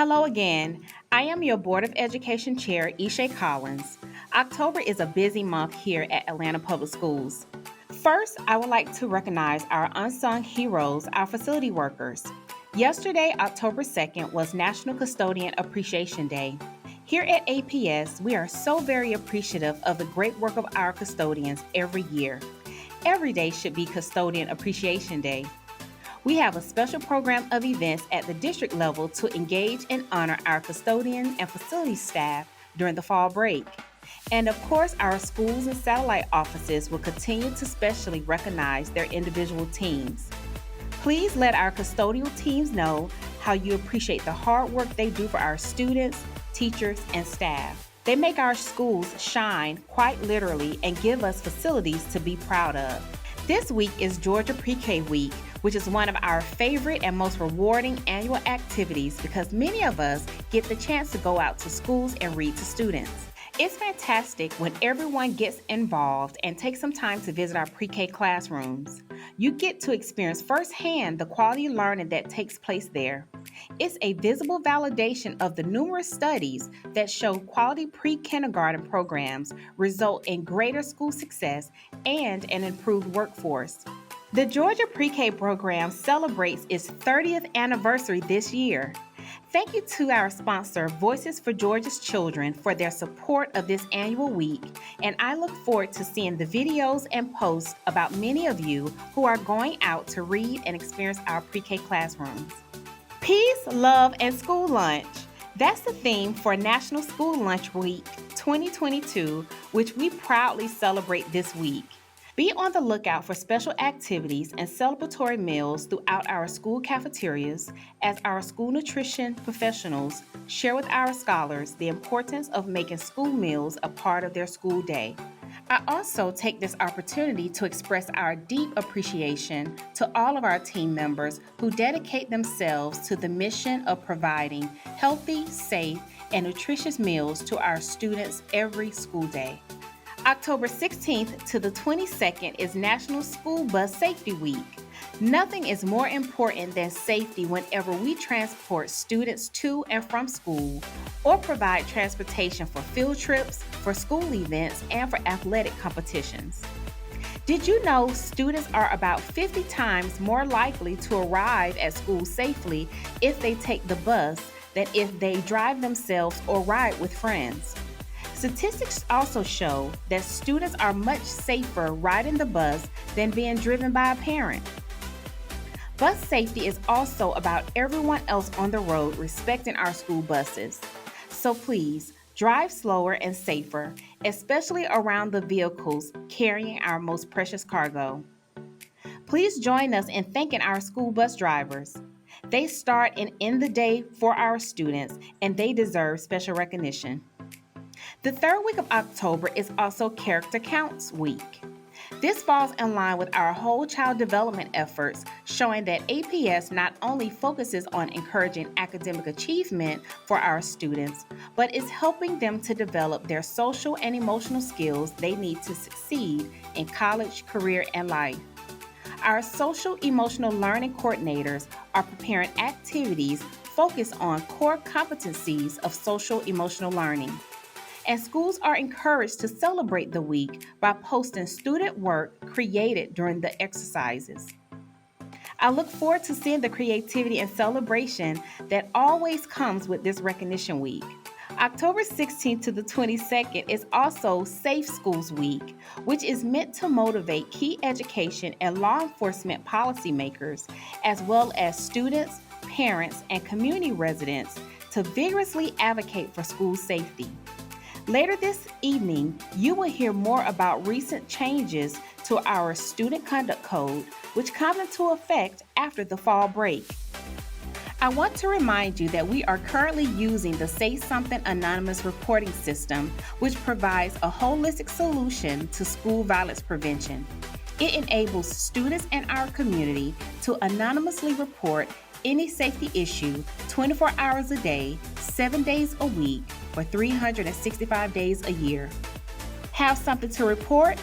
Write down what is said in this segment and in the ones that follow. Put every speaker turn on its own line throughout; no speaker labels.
Hello again. I am your Board of Education Chair, Eshe Collins. October is a busy month here at Atlanta Public Schools. First, I would like to recognize our unsung heroes, our facility workers. Yesterday, October 2nd, was National Custodian Appreciation Day. Here at APS, we are so very appreciative of the great work of our custodians every year. Every day should be Custodian Appreciation Day. We have a special program of events at the district level to engage and honor our custodian and facility staff during the fall break. And of course, our schools and satellite offices will continue to specially recognize their individual teams. Please let our custodial teams know how you appreciate the hard work they do for our students, teachers, and staff. They make our schools shine quite literally and give us facilities to be proud of. This week is Georgia Pre-K Week, which is one of our favorite and most rewarding annual activities because many of us get the chance to go out to schools and read to students. It's fantastic when everyone gets involved and takes some time to visit our pre-K classrooms. You get to experience firsthand the quality learning that takes place there. It's a visible validation of the numerous studies that show quality pre-kindergarten programs result in greater school success and an improved workforce. The Georgia Pre-K program celebrates its 30th anniversary this year. Thank you to our sponsor, Voices for Georgia's Children, for their support of this annual week, and I look forward to seeing the videos and posts about many of you who are going out to read and experience our pre-K classrooms. Peace, love, and school lunch. That's the theme for National School Lunch Week 2022, which we proudly celebrate this week. Be on the lookout for special activities and celebratory meals throughout our school cafeterias as our school nutrition professionals share with our scholars the importance of making school meals a part of their school day. I also take this opportunity to express our deep appreciation to all of our team members who dedicate themselves to the mission of providing healthy, safe, and nutritious meals to our students every school day. October 16th to the 22nd is National School Bus Safety Week. Nothing is more important than safety whenever we transport students to and from school or provide transportation for field trips, for school events, and for athletic competitions. Did you know students are about 50 times more likely to arrive at school safely if they take the bus than if they drive themselves or ride with friends? Statistics also show that students are much safer riding the bus than being driven by a parent. Bus safety is also about everyone else on the road respecting our school buses. So please, drive slower and safer, especially around the vehicles carrying our most precious cargo. Please join us in thanking our school bus drivers. They start and end the day for our students, and they deserve special recognition. The third week of October is also Character Counts Week. This falls in line with our whole child development efforts, showing that APS not only focuses on encouraging academic achievement for our students, but is helping them to develop their social and emotional skills they need to succeed in college, career, and life. Our social emotional learning coordinators are preparing activities focused on core competencies of social emotional learning. And schools are encouraged to celebrate the week by posting student work created during the exercises. I look forward to seeing the creativity and celebration that always comes with this recognition week. October 16th to the 22nd is also Safe Schools Week, which is meant to motivate key education and law enforcement policymakers, as well as students, parents, and community residents to vigorously advocate for school safety. Later this evening, you will hear more about recent changes to our Student Conduct Code, which comes into effect after the fall break. I want to remind you that we are currently using the Say Something Anonymous reporting system, which provides a holistic solution to school violence prevention. It enables students in our community to anonymously report any safety issue 24 hours a day, 7 days a week, for 365 days a year. Have something to report?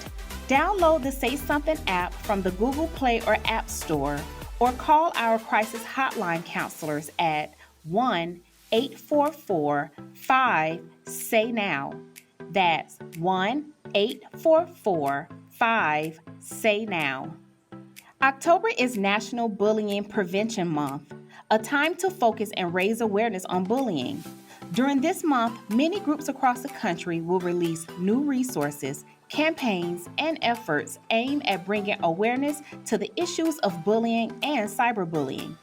Download the Say Something app from the Google Play or App Store, or call our crisis hotline counselors at 1 1-844-5-SAY-NOW. That's 1-844-5-SAY-NOW. October is National Bullying Prevention Month, a time to focus and raise awareness on bullying. During this month, many groups across the country will release new resources, campaigns, and efforts aimed at bringing awareness to the issues of bullying and cyberbullying.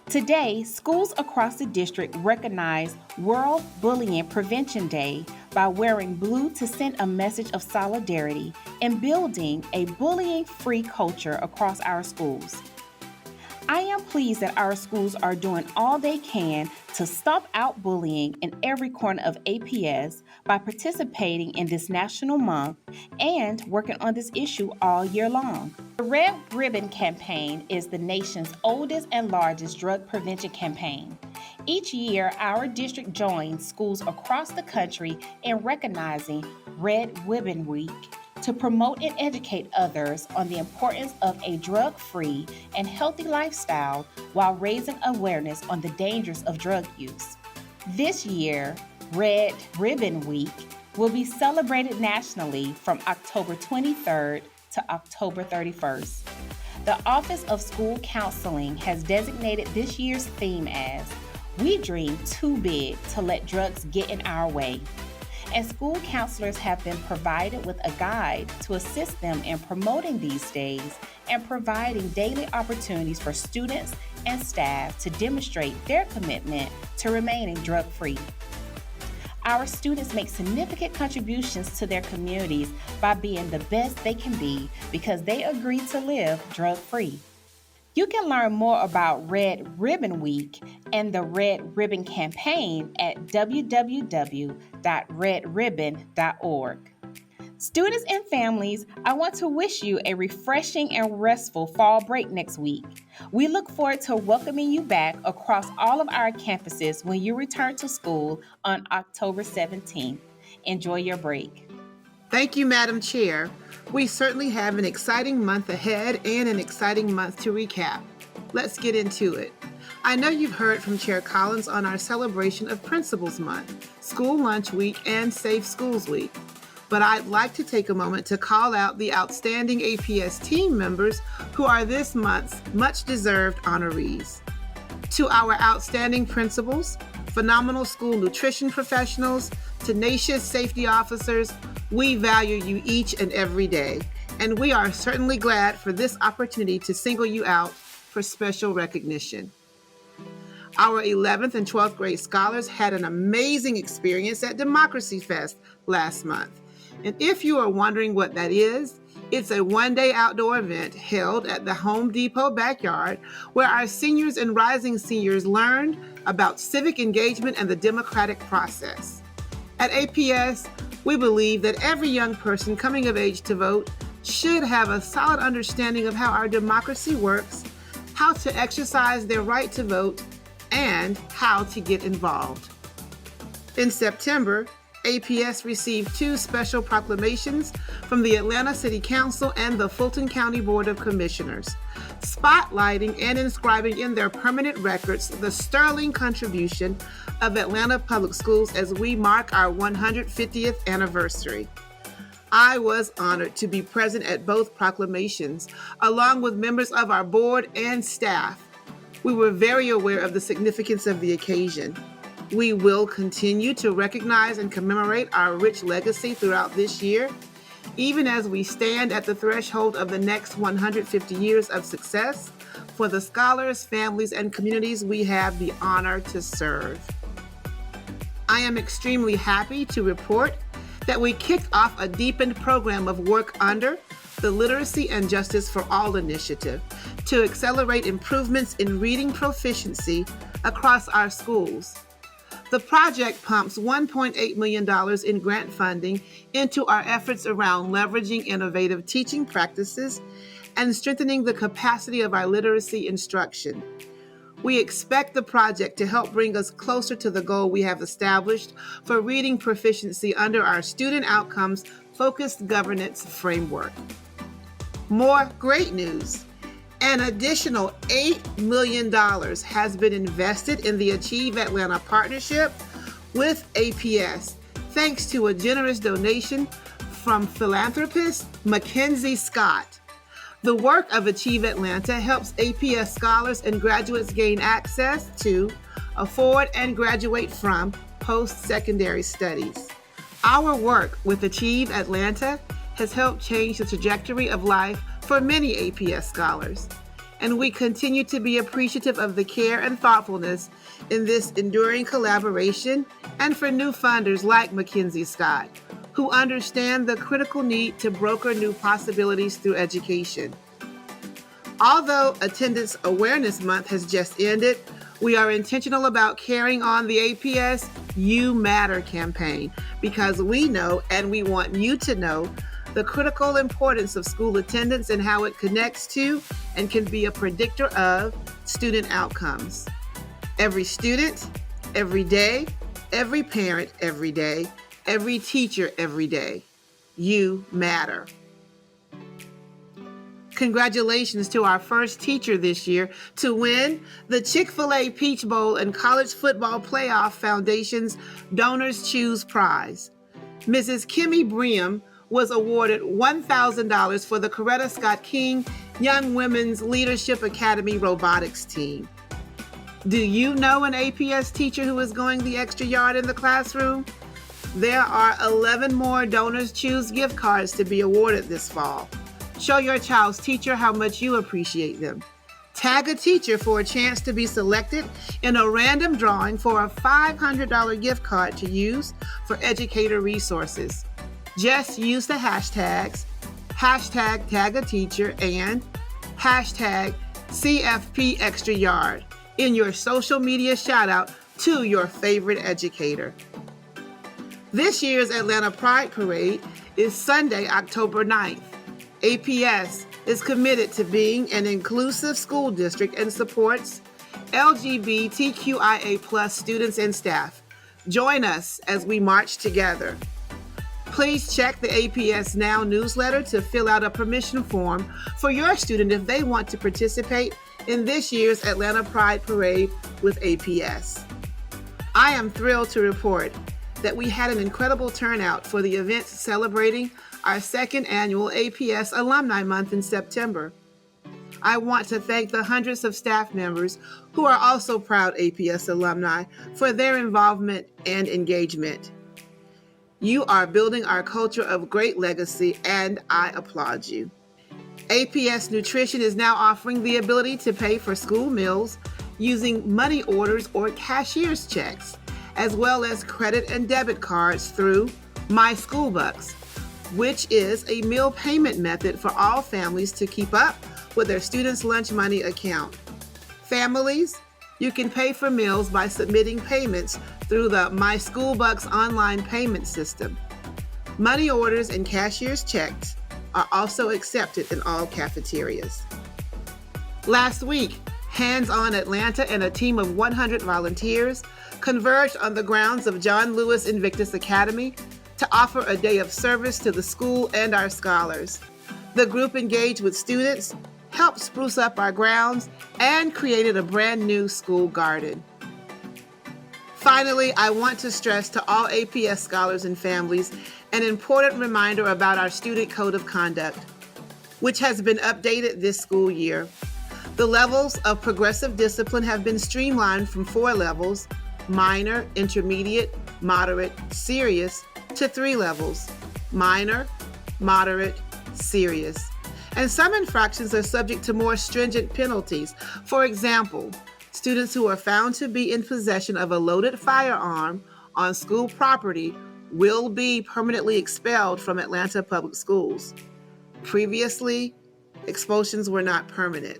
Today, schools across the district recognize World Bullying Prevention Day by wearing blue to send a message of solidarity and building a bullying-free culture across our schools. I am pleased that our schools are doing all they can to stop out bullying in every corner of APS by participating in this national month and working on this issue all year long. The Red Ribbon Campaign is the nation's oldest and largest drug prevention campaign. Each year, our district joins schools across the country in recognizing Red Ribbon Week to promote and educate others on the importance of a drug-free and healthy lifestyle while raising awareness on the dangers of drug use. This year, Red Ribbon Week will be celebrated nationally from October 23rd to October 31st. The Office of School Counseling has designated this year's theme as "We Dream Too Big to Let Drugs Get in Our Way." And school counselors have been provided with a guide to assist them in promoting these days and providing daily opportunities for students and staff to demonstrate their commitment to remaining drug-free. Our students make significant contributions to their communities by being the best they can be because they agree to live drug-free. You can learn more about Red Ribbon Week and the Red Ribbon Campaign at www.redribbon.org. Students and families, I want to wish you a refreshing and restful fall break next week. We look forward to welcoming you back across all of our campuses when you return to school on October 17th. Enjoy your break.
Thank you, Madam Chair. We certainly have an exciting month ahead and an exciting month to recap. Let's get into it. I know you've heard from Chair Collins on our celebration of Principals Month, School Lunch Week, and Safe Schools Week. But I'd like to take a moment to call out the outstanding APS team members who are this month's much-deserved honorees. To our outstanding principals, phenomenal school nutrition professionals, tenacious safety officers, we value you each and every day, and we are certainly glad for this opportunity to single you out for special recognition. Our 11th and 12th grade scholars had an amazing experience at Democracy Fest last month. And if you are wondering what that is, it's a one-day outdoor event held at the Home Depot backyard where our seniors and rising seniors learned about civic engagement and the democratic process. At APS, we believe that every young person coming of age to vote should have a solid understanding of how our democracy works, how to exercise their right to vote, and how to get involved. In September, APS received 2 special proclamations from the Atlanta City Council and the Fulton County Board of Commissioners, spotlighting and inscribing in their permanent records the sterling contribution of Atlanta Public Schools as we mark our 150th anniversary. I was honored to be present at both proclamations, along with members of our board and staff. We were very aware of the significance of the occasion. We will continue to recognize and commemorate our rich legacy throughout this year, even as we stand at the threshold of the next 150 years of success for the scholars, families, and communities we have the honor to serve. I am extremely happy to report that we kicked off a deepened program of work under the Literacy and Justice for All initiative to accelerate improvements in reading proficiency across our schools. The project pumps $1.8 million in grant funding into our efforts around leveraging innovative teaching practices and strengthening the capacity of our literacy instruction. We expect the project to help bring us closer to the goal we have established for reading proficiency under our student outcomes focused governance framework. More great news. An additional $8 million has been invested in the Achieve Atlanta partnership with APS, thanks to a generous donation from philanthropist Mackenzie Scott. The work of Achieve Atlanta helps APS scholars and graduates gain access to, afford, and graduate from post-secondary studies. Our work with Achieve Atlanta has helped change the trajectory of life for many APS scholars, and we continue to be appreciative of the care and thoughtfulness in this enduring collaboration, and for new funders like Mackenzie Scott, who understand the critical need to broker new possibilities through education. Although Attendance Awareness Month has just ended, we are intentional about carrying on the APS You Matter campaign, because we know, and we want you to know, the critical importance of school attendance and how it connects to and can be a predictor of student outcomes. Every student, every day, every parent, every day, every teacher, every day. You matter. Congratulations to our first teacher this year to win the Chick-fil-A Peach Bowl and College Football Playoff Foundation's Donors Choose Prize. Mrs. Kimmy Bream was awarded $1,000 for the Coretta Scott King Young Women's Leadership Academy robotics team. Do you know an APS teacher who is going the extra yard in the classroom? There are 11 more Donors Choose gift cards to be awarded this fall. Show your child's teacher how much you appreciate them. Tag a teacher for a chance to be selected in a random drawing for a $500 gift card to use for educator resources. Just use the hashtags, hashtag tag a teacher and hashtag CFP Extra Yard in your social media shout out to your favorite educator. This year's Atlanta Pride Parade is Sunday, October 9th. APS is committed to being an inclusive school district and supports LGBTQIA+ students and staff. Join us as we march together. Please check the APS Now newsletter to fill out a permission form for your student if they want to participate in this year's Atlanta Pride Parade with APS. I am thrilled to report that we had an incredible turnout for the event celebrating our second annual APS Alumni Month in September. I want to thank the hundreds of staff members who are also proud APS alumni for their involvement and engagement. You are building our culture of great legacy, and I applaud you. APS Nutrition is now offering the ability to pay for school meals using money orders or cashier's checks, as well as credit and debit cards through My School Bucks, which is a meal payment method for all families to keep up with their students' lunch money account. Families, you can pay for meals by submitting payments through the My School Bucks online payment system. Money orders and cashier's checks are also accepted in all cafeterias. Last week, Hands On Atlanta and a team of 100 volunteers converged on the grounds of John Lewis Invictus Academy to offer a day of service to the school and our scholars. The group engaged with students, helped spruce up our grounds, and created a brand new school garden. Finally, I want to stress to all APS scholars and families an important reminder about our Student Code of Conduct, which has been updated this school year. The levels of progressive discipline have been streamlined from 4 levels, minor, intermediate, moderate, serious, to 3 levels, minor, moderate, serious. And some infractions are subject to more stringent penalties. For example, students who are found to be in possession of a loaded firearm on school property will be permanently expelled from Atlanta Public Schools. Previously, expulsions were not permanent.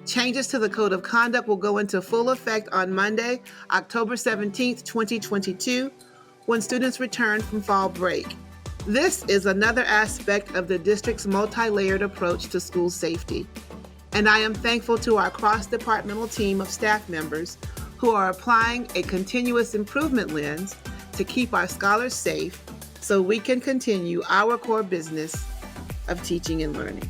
Changes to the Code of Conduct will go into full effect on Monday, October 17th, 2022, when students return from fall break. This is another aspect of the district's multi-layered approach to school safety. And I am thankful to our cross-departmental team of staff members who are applying a continuous improvement lens to keep our scholars safe so we can continue our core business of teaching and learning.